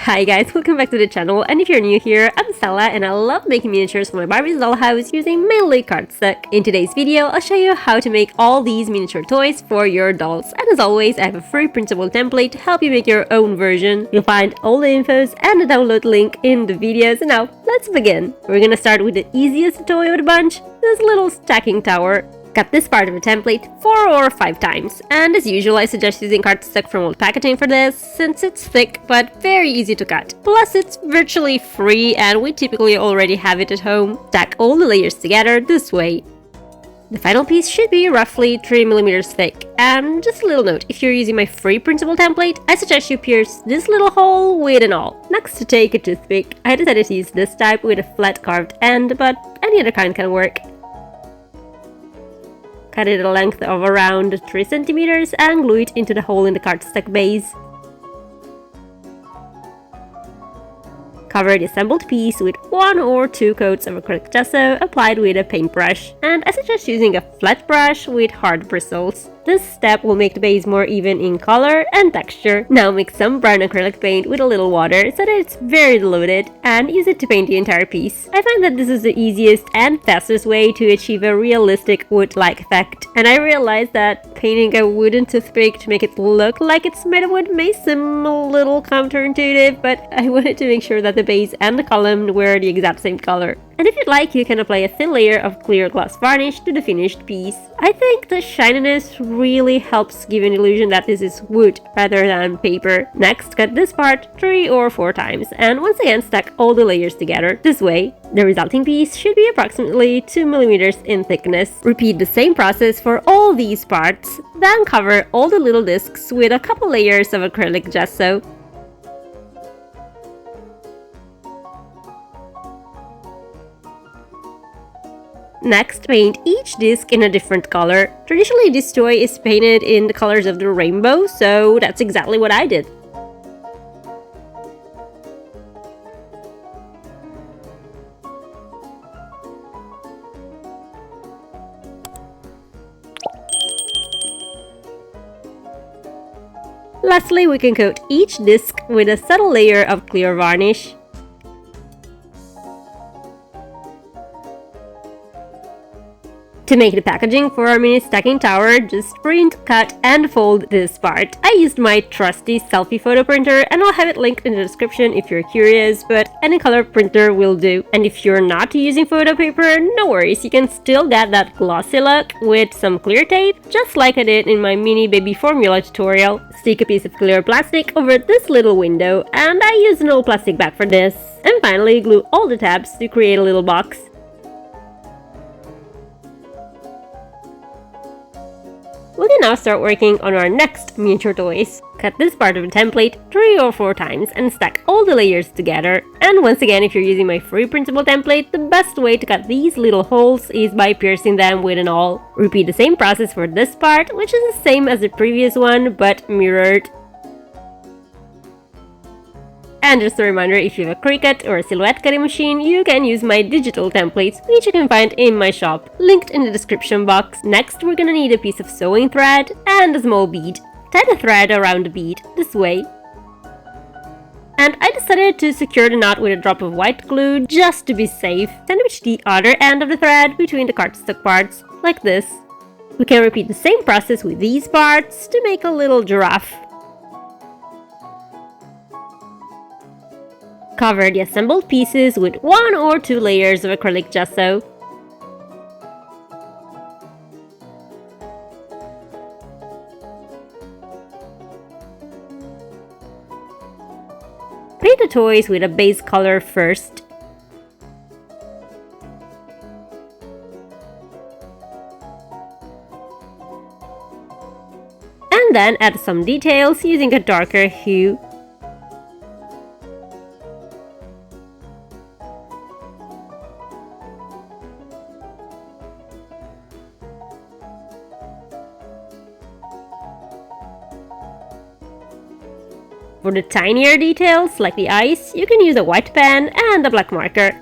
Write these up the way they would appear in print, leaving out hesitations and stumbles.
Hi guys, welcome back to the channel, and if you're new here, I'm Stella and I love making miniatures for my Barbie's dollhouse using mainly cardstock. In today's video, I'll show you how to make all these miniature toys for your dolls, and as always, I have a free printable template to help you make your own version. You'll find all the infos and the download link in the video, so now, let's begin. We're gonna start with the easiest toy of the bunch, this little stacking tower. Cut this part of the template 4 or 5 times, and as usual I suggest using cardstock from old packaging for this, since it's thick but very easy to cut. Plus it's virtually free and we typically already have it at home. Stack all the layers together this way. The final piece should be roughly 3mm thick, and just a little note, if you're using my free printable template, I suggest you pierce this little hole with an awl. Next, to take a toothpick, I decided to use this type with a flat carved end, but any other kind can work. Cut it a length of around 3 cm and glue it into the hole in the cardstock base. Cover the assembled piece with 1 or 2 coats of acrylic gesso applied with a paintbrush, and I suggest using a flat brush with hard bristles. This step will make the base more even in color and texture. Now mix some brown acrylic paint with a little water so that it's very diluted, and use it to paint the entire piece. I find that this is the easiest and fastest way to achieve a realistic wood-like effect, and I realized that painting a wooden toothpick to make it look like it's made of wood may seem a little counterintuitive, but I wanted to make sure that the base and the column were the exact same color. And if you'd like, you can apply a thin layer of clear gloss varnish to the finished piece. I think the shininess really helps give an illusion that this is wood rather than paper. Next, cut this part 3 or 4 times, and once again stack all the layers together this way. The resulting piece should be approximately 2mm in thickness. Repeat the same process for all these parts, then cover all the little discs with a couple layers of acrylic gesso. Next, paint each disc in a different color. Traditionally, this toy is painted in the colors of the rainbow, so that's exactly what I did. Lastly, we can coat each disc with a subtle layer of clear varnish. To make the packaging for our mini stacking tower, just print, cut, and fold this part. I used my trusty selfie photo printer, and I'll have it linked in the description if you're curious, but any color printer will do. And if you're not using photo paper, no worries, you can still get that glossy look with some clear tape, just like I did in my mini baby formula tutorial. Stick a piece of clear plastic over this little window, and I used an old plastic bag for this. And finally, glue all the tabs to create a little box. We can now start working on our next miniature toys. Cut this part of the template 3 or 4 times and stack all the layers together. And once again, if you're using my free printable template, the best way to cut these little holes is by piercing them with an awl. Repeat the same process for this part, which is the same as the previous one but mirrored. And just a reminder, if you have a Cricut or a silhouette cutting machine, you can use my digital templates, which you can find in my shop, linked in the description box. Next, we're gonna need a piece of sewing thread and a small bead. Tie the thread around the bead, this way. And I decided to secure the knot with a drop of white glue, just to be safe. Sandwich the other end of the thread between the cardstock parts, like this. We can repeat the same process with these parts to make a little giraffe. Cover the assembled pieces with 1 or 2 layers of acrylic gesso. Paint the toys with a base color first. And then add some details using a darker hue. For the tinier details, like the eyes, you can use a white pen and a black marker.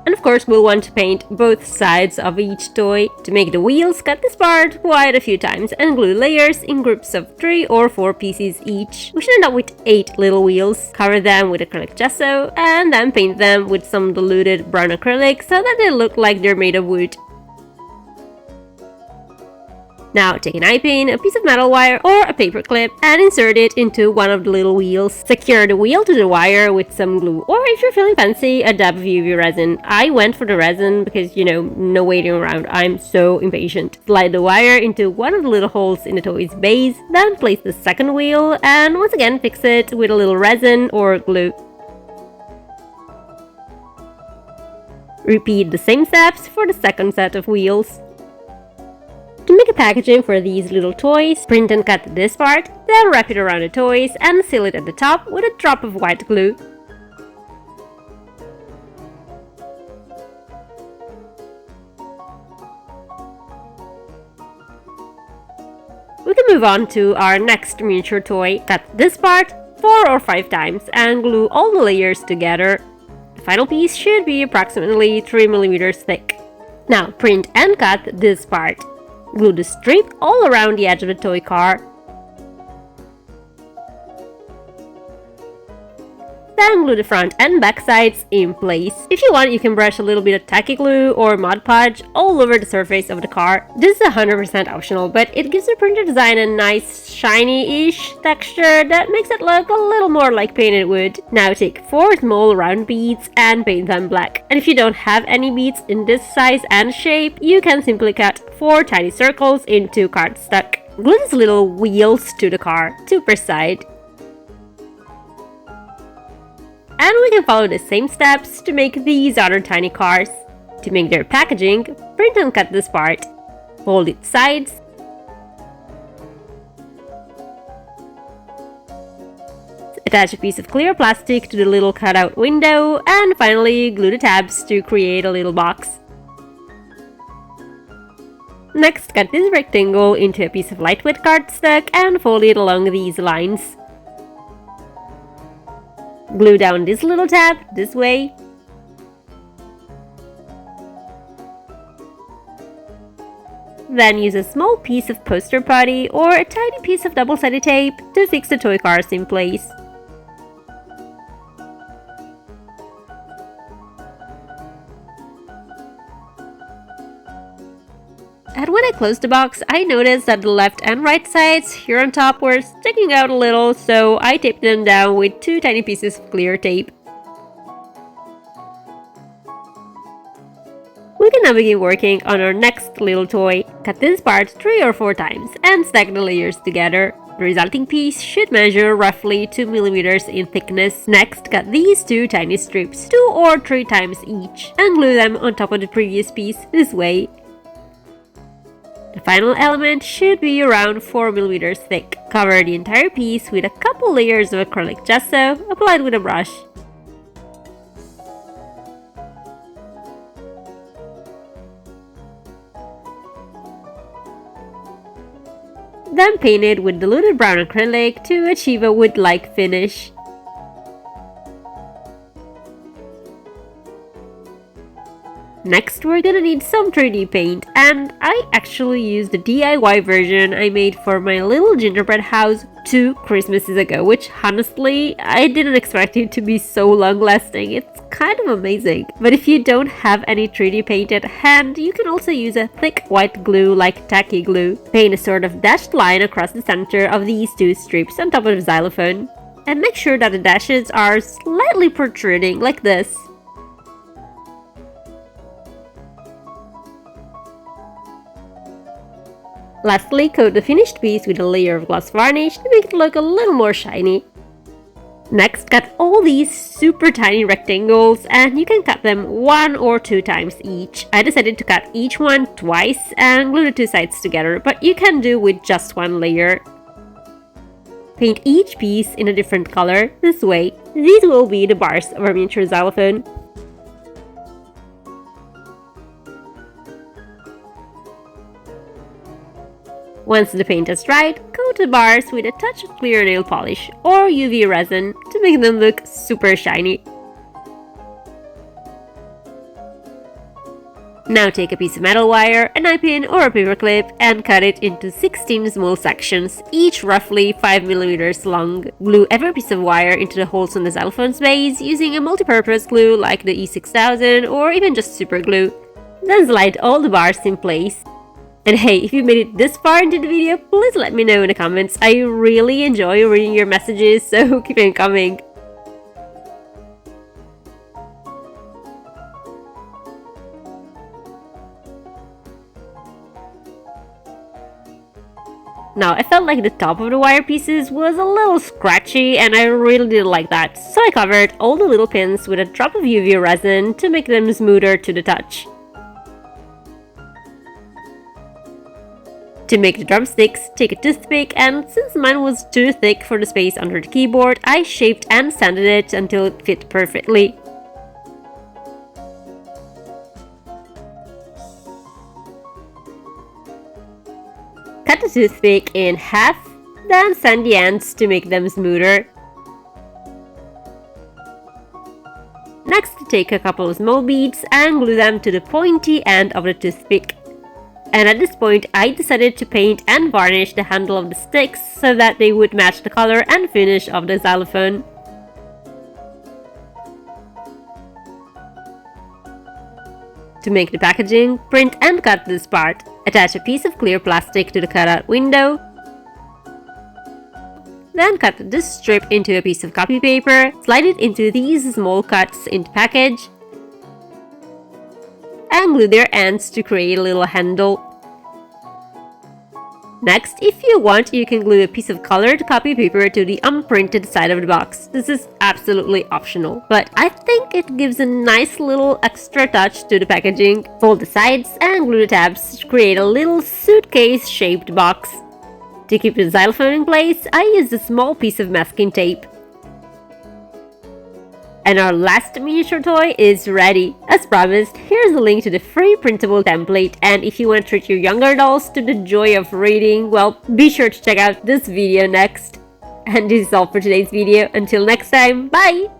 And of course, we'll want to paint both sides of each toy. To make the wheels, cut this part wide a few times and glue layers in groups of 3 or 4 pieces each. We should end up with 8 little wheels. Cover them with acrylic gesso and then paint them with some diluted brown acrylic so that they look like they're made of wood. Now take an eye pin, a piece of metal wire or a paper clip and insert it into one of the little wheels. Secure the wheel to the wire with some glue, or if you're feeling fancy, a dab of UV resin. I went for the resin because, no waiting around, I'm so impatient. Slide the wire into one of the little holes in the toy's base, then place the second wheel and once again fix it with a little resin or glue. Repeat the same steps for the second set of wheels. To make a packaging for these little toys, print and cut this part, then wrap it around the toys and seal it at the top with a drop of white glue. We can move on to our next miniature toy. Cut this part 4 or 5 times and glue all the layers together. The final piece should be approximately 3 mm thick. Now print and cut this part. Glue the strip all around the edge of the toy car. Then glue the front and back sides in place. If you want, you can brush a little bit of tacky glue or Mod Podge all over the surface of the car. This is 100% optional, but it gives the printed design a nice shiny-ish texture that makes it look a little more like painted wood. Now take 4 small round beads and paint them black. And if you don't have any beads in this size and shape, you can simply cut 4 tiny circles into cardstock. Glue these little wheels to the car, 2 per side. And we can follow the same steps to make these other tiny cars. To make their packaging, print and cut this part. Fold its sides. Attach a piece of clear plastic to the little cutout window, and finally glue the tabs to create a little box. Next, cut this rectangle into a piece of lightweight cardstock and fold it along these lines. Glue down this little tab this way. Then use a small piece of poster putty or a tiny piece of double-sided tape to fix the toy cars in place. And when I closed the box, I noticed that the left and right sides here on top were sticking out a little, so I taped them down with 2 tiny pieces of clear tape. We can now begin working on our next little toy. Cut this part 3 or 4 times and stack the layers together. The resulting piece should measure roughly 2 mm in thickness. Next, cut these 2 tiny strips 2 or 3 times each and glue them on top of the previous piece this way. The final element should be around 4 mm thick. Cover the entire piece with a couple layers of acrylic gesso applied with a brush. Then paint it with diluted brown acrylic to achieve a wood-like finish. Next, we're gonna need some 3D paint, and I actually used the DIY version I made for my little gingerbread house 2 Christmases ago, which honestly, I didn't expect it to be so long-lasting. It's kind of amazing. But if you don't have any 3D paint at hand, you can also use a thick white glue like tacky glue. Paint a sort of dashed line across the center of these 2 strips on top of the xylophone. And make sure that the dashes are slightly protruding like this. Lastly, coat the finished piece with a layer of gloss varnish to make it look a little more shiny. Next, cut all these super tiny rectangles, and you can cut them 1 or 2 times each. I decided to cut each one twice and glue the 2 sides together, but you can do with just 1 layer. Paint each piece in a different color this way. These will be the bars of our miniature xylophone. Once the paint is dried, coat the bars with a touch of clear nail polish or UV resin to make them look super shiny. Now take a piece of metal wire, a knife pin or a paper clip and cut it into 16 small sections, each roughly 5 millimeters long. Glue every piece of wire into the holes on the xylophone's base using a multi-purpose glue like the E6000 or even just super glue. Then slide all the bars in place. And hey, if you made it this far into the video, please let me know in the comments. I really enjoy reading your messages, so keep them coming. Now, I felt like the top of the wire pieces was a little scratchy and I really didn't like that, so I covered all the little pins with a drop of UV resin to make them smoother to the touch. To make the drumsticks, take a toothpick and since mine was too thick for the space under the keyboard, I shaped and sanded it until it fit perfectly. Cut the toothpick in half, then sand the ends to make them smoother. Next, take a couple of small beads and glue them to the pointy end of the toothpick. And at this point, I decided to paint and varnish the handle of the sticks so that they would match the color and finish of the xylophone. To make the packaging, print and cut this part. Attach a piece of clear plastic to the cutout window. Then cut this strip into a piece of copy paper, slide it into these small cuts in the package, and glue their ends to create a little handle. Next, if you want, you can glue a piece of colored copy paper to the unprinted side of the box. This is absolutely optional, but I think it gives a nice little extra touch to the packaging. Fold the sides and glue the tabs to create a little suitcase-shaped box. To keep the xylophone in place, I used a small piece of masking tape. And our last miniature toy is ready. As promised, here's a link to the free printable template, and if you want to treat your younger dolls to the joy of reading, well, be sure to check out this video next. And this is all for today's video. Until next time, bye!